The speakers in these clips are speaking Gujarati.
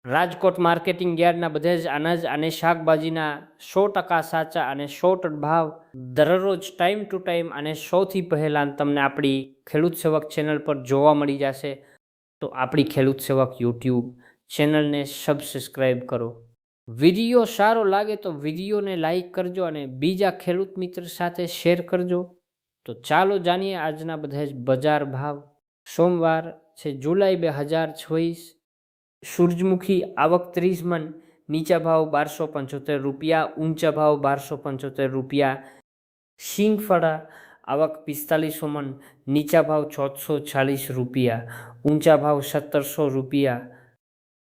રાજકોટ માર્કેટિંગ યાર્ડના બધે જ અનાજ અને શાકભાજીના 100% સાચા અને 100% ભાવ દરરોજ ટાઈમ ટુ ટાઈમ અને સૌથી પહેલાં તમને આપણી ખેડૂત સેવક ચેનલ પર જોવા મળી જશે. તો આપણી ખેડૂત સેવક યુટ્યુબ ચેનલને સબસ્ક્રાઈબ કરો. વિડીયો સારો લાગે તો વિડીયોને લાઈક કરજો અને બીજા ખેડૂત મિત્ર સાથે શેર કરજો. તો ચાલો જાણીએ આજના બધા જ બજાર ભાવ. સોમવાર છે જુલાઈ 2024. સૂરજમુખી આવક 30 મણ, નીચા ભાવ 1275 રૂપિયા, ઊંચા ભાવ 1275 રૂપિયા. સિંગફળા આવક 4500 મણ, નીચા ભાવ 1440 રૂપિયા, ઊંચા ભાવ 1700 રૂપિયા.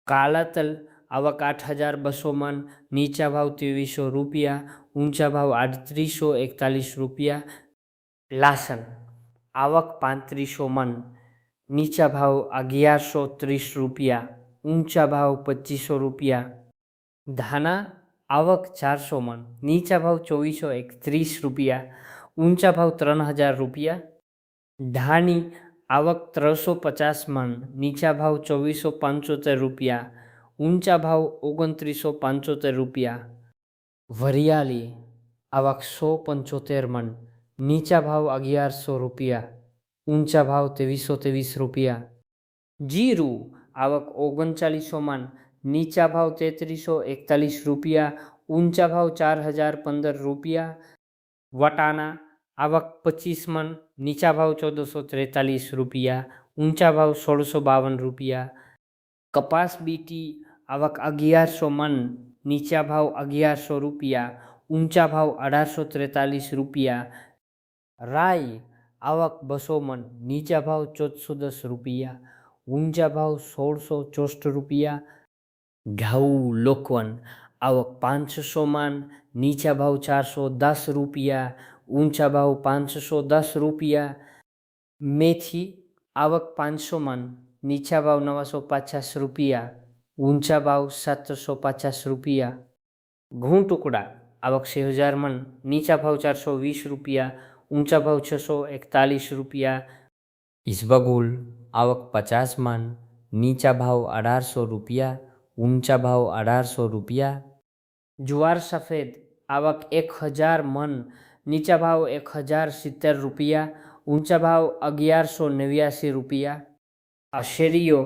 કાલા તલ આવક 8200 મણ, નીચા ભાવ 2300 રૂપિયા, ઊંચા ભાવ 3841 રૂપિયા. લાસણ આવક 3500 મણ, નીચા ભાવ 1130 રૂપિયા, ઊંચા ભાવ 2500 રૂપિયા. ધાના આવક 400 મણ, નીચા ભાવ 2431 રૂપિયા, ઊંચા ભાવ 3000 રૂપિયા. ધાણી આવક 350 મણ, નીચા ભાવ 2475 રૂપિયા, ઊંચા ભાવ 2975 રૂપિયા. વરિયાળી આવક 175 મણ, નીચા ભાવ 1100 રૂપિયા, ઊંચા ભાવ 2323 રૂપિયા. જીરું આવક 3900 મણ, નીચા ભાવ 3341 રૂપિયા, ઊંચા ભાવ 4015 રૂપિયા. વટાણા આવક 25 મણ, નીચા ભાવ 1443 રૂપિયા, ઊંચા ભાવ 1652 રૂપિયા. કપાસ બીટી આવક 1100 મણ, નીચા ભાવ 1100 રૂપિયા, ઊંચા ભાવ 1843 રૂપિયા. રાઈ આવક 200 મણ, નીચા ભાવ 1410 રૂપિયા, ઊંચા ભાવ 1664 રૂપિયા. ઘઉં લોકવન આવક 500 મણ, નીચા ભાવ 410 રૂપિયા, ઊંચા ભાવ 510 રૂપિયા. મેથી આવક 500 મણ, નીચા ભાવ 950 રૂપિયા, ઊંચા ભાવ 750 રૂપિયા. ઘઉં ટુકડા આવક 6000 મણ, નીચા ભાવ 420 રૂપિયા, ઊંચા ભાવ 641 રૂપિયા. ઈસબગુલ આવક 50 મણ, નીચા ભાવ 1800 રૂપિયા, ઊંચા ભાવ 1800 રૂપિયા. જુવાર સફેદ આવક 1000 મણ, નીચા ભાવ 1070 રૂપિયા, ઊંચા ભાવ 1189 રૂપિયા. શેરડીઓ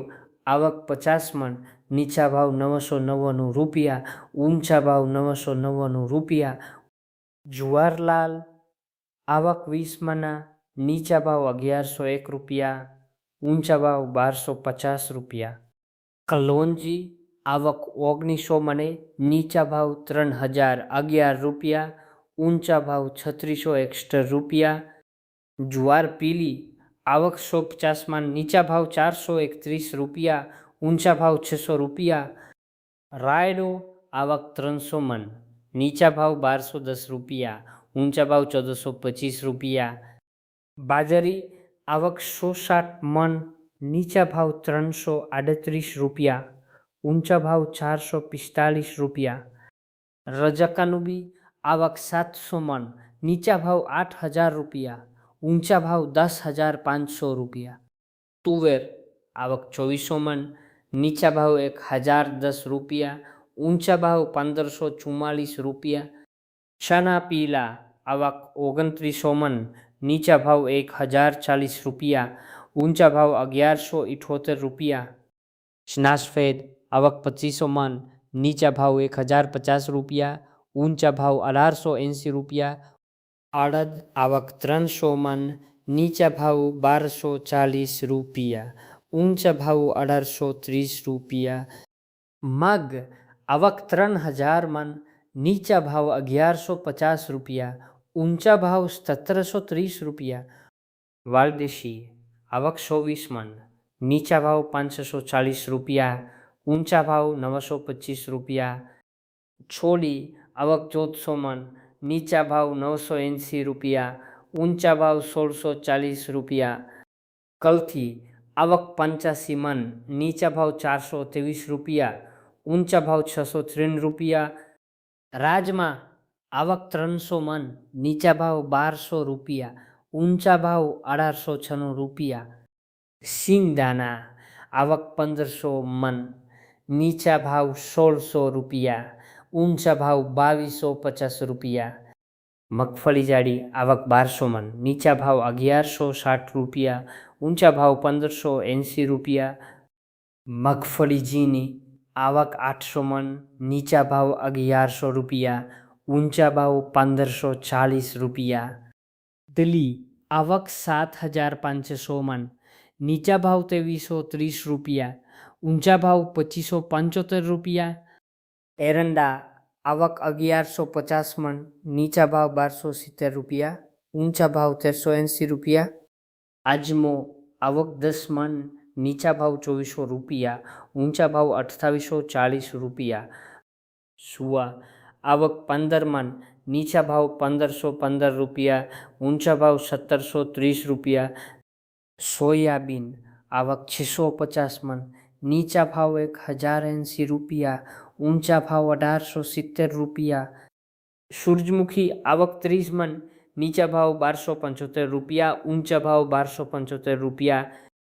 આવક 50 મણ, નીચા ભાવ 999 રૂપિયા, ઊંચા ભાવ 999 રૂપિયા. જુવારલાલ આવક 20 મણ, નીચા ભાવ 1101 રૂપિયા, ઊંચા ભાવ 1250 રૂપિયા. કલોંજી આવક 1900 મણે, નીચા ભાવ 3011 રૂપિયા, ઊંચા ભાવ 3661 રૂપિયા. જુવાર પીલી આવક 150 મણ, નીચા ભાવ 431 રૂપિયા, ઊંચા ભાવ 600 રૂપિયા. રાયડો આવક 300 મણ, નીચા ભાવ 1210 રૂપિયા, ઊંચા ભાવ 1425 રૂપિયા. બાજરી આવક 160 મણ, નીચા ભાવ 338 રૂપિયા, ઊંચા ભાવ 445 રૂપિયા. રજકાનુબી આવક 700 મણ, નીચા ભાવ 8000 રૂપિયા, ઊંચા ભાવ 10,500 રૂપિયા. તુવેર આવક 2400 મણ, નીચા ભાવ 1010 રૂપિયા, ઊંચા ભાવ 1544 રૂપિયા. ચના પીલા આવક 2900 મણ, નીચા ભાવ 1040 રૂપિયા, ઊંચા ભાવ 1178 રૂપિયા. નાસફેદ આવક 2500 મણ, નીચા ભાવ 1050 રૂપિયા, ઊંચા ભાવ 1880 રૂપિયા. અડદ આવક 300 મણ, નીચા ભાવ 1240 રૂપિયા, ઊંચા ભાવ 1830 રૂપિયા. મગ આવક 3000 મણ, નીચા ભાવ 1150 રૂપિયા, ઊંચા ભાવ 1730 રૂપિયા. વાલદેશી આવક 24 મણ, નીચા ભાવ 540 રૂપિયા, ઊંચા ભાવ 925 રૂપિયા. છોડી આવક 1400 મણ, નીચા ભાવ 980 રૂપિયા, ઊંચા ભાવ 1640 રૂપિયા. કલથી આવક 85 મણ, નીચા ભાવ 423 રૂપિયા, ઊંચા ભાવ 603 રૂપિયા. રાજમા આવક 300 મણ, નીચા ભાવ 1200 રૂપિયા, ઊંચા ભાવ 1896 રૂપિયા. સિંગદાણા આવક 1500 મણ, નીચા ભાવ 1600 રૂપિયા, ઊંચા ભાવ 2250 રૂપિયા. મગફળી જાડી આવક 1200 મણ, નીચા ભાવ 1160 રૂપિયા, ઊંચા ભાવ 1580 રૂપિયા. મગફળી ઝીણી આવક 800 મણ, નીચા ભાવ 1100 રૂપિયા, ઊંચા ભાવ 1540 રૂપિયા. દલી આવક 7500 મણ, નીચા ભાવ 2330 રૂપિયા, ઊંચા ભાવ 2575 રૂપિયા. એરંડા આવક 1150 મણ, નીચા ભાવ 1270 રૂપિયા, ઊંચા ભાવ 1380 રૂપિયા. આજમો આવક 10 મણ, નીચા ભાવ 2400 રૂપિયા, ઊંચા ભાવ 2840 રૂપિયા. સુવા આવક 15 મણ, નીચા ભાવ 1515 રૂપિયા, ઊંચા ભાવ 1730 રૂપિયા. સોયાબીન આવક 650 મણ, નીચા ભાવ 1080 રૂપિયા, ઊંચા ભાવ 1870 રૂપિયા. સૂરજમુખી આવક 30 મણ, નીચા ભાવ 1275 રૂપિયા, ઊંચા ભાવ 1275 રૂપિયા.